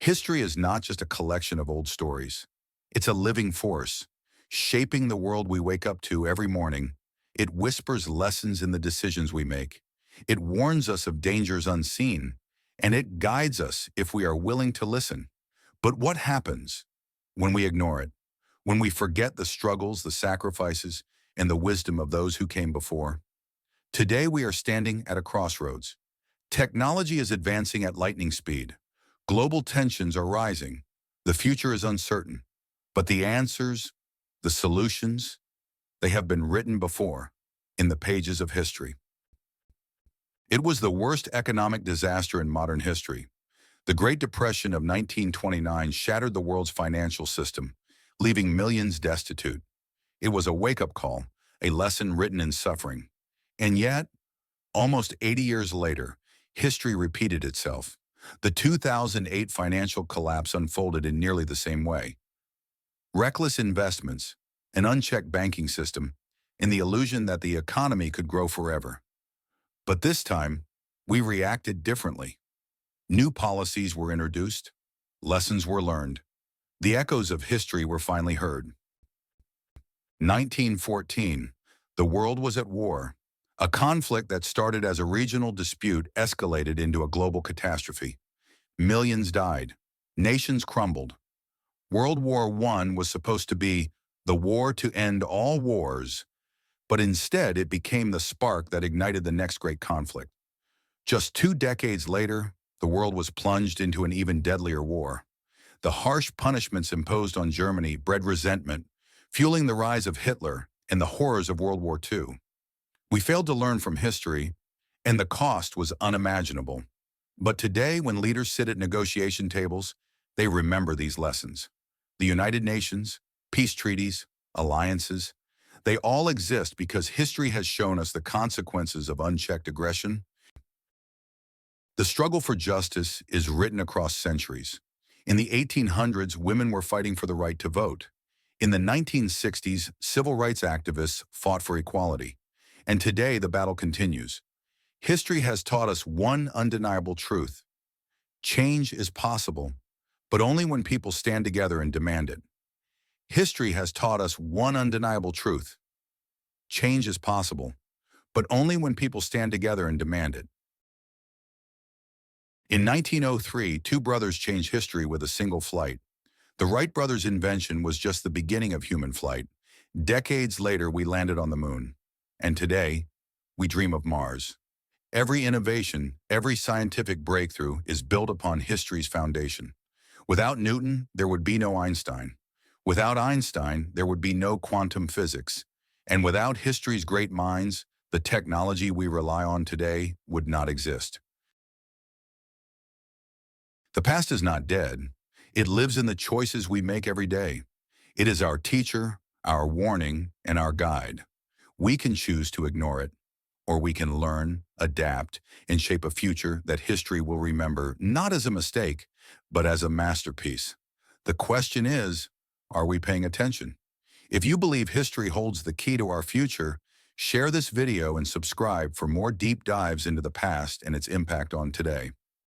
History is not just a collection of old stories. It's a living force, shaping the world we wake up to every morning. It whispers lessons in the decisions we make. It warns us of dangers unseen, and it guides us if we are willing to listen. But what happens when we ignore it? When we forget the struggles, the sacrifices, and the wisdom of those who came before? Today we are standing at a crossroads. Technology is advancing at lightning speed. Global tensions are rising. The future is uncertain. But the answers, the solutions, they have been written before in the pages of history. It was the worst economic disaster in modern history. The Great Depression of 1929 shattered the world's financial system, leaving millions destitute. It was a wake-up call, a lesson written in suffering. And yet, almost 80 years later, history repeated itself. The 2008 financial collapse unfolded in nearly the same way. Reckless investments, an unchecked banking system, and the illusion that the economy could grow forever. But this time, we reacted differently. New policies were introduced, lessons were learned. The echoes of history were finally heard. 1914, the world was at war. A conflict that started as a regional dispute escalated into a global catastrophe. Millions died. Nations crumbled. World War I was supposed to be the war to end all wars, but instead it became the spark that ignited the next great conflict. Just 2 decades later, the world was plunged into an even deadlier war. The harsh punishments imposed on Germany bred resentment, fueling the rise of Hitler and the horrors of World War II. We failed to learn from history, and the cost was unimaginable. But today, when leaders sit at negotiation tables, they remember these lessons. The United Nations, peace treaties, alliances, they all exist because history has shown us the consequences of unchecked aggression. The struggle for justice is written across centuries. In the 1800s, women were fighting for the right to vote. In the 1960s, civil rights activists fought for equality. And today, the battle continues. History has taught us one undeniable truth. Change is possible, but only when people stand together and demand it. History has taught us one undeniable truth. Change is possible, but only when people stand together and demand it. In 1903, 2 brothers changed history with a single flight. The Wright Brothers' invention was just the beginning of human flight. Decades later, we landed on the moon. And today, we dream of Mars. Every innovation, every scientific breakthrough is built upon history's foundation. Without Newton, there would be no Einstein. Without Einstein, there would be no quantum physics. And without history's great minds, the technology we rely on today would not exist. The past is not dead. It lives in the choices we make every day. It is our teacher, our warning, and our guide. We can choose to ignore it, or we can learn, adapt, and shape a future that history will remember not as a mistake, but as a masterpiece. The question is, are we paying attention? If you believe history holds the key to our future, share this video and subscribe for more deep dives into the past and its impact on today.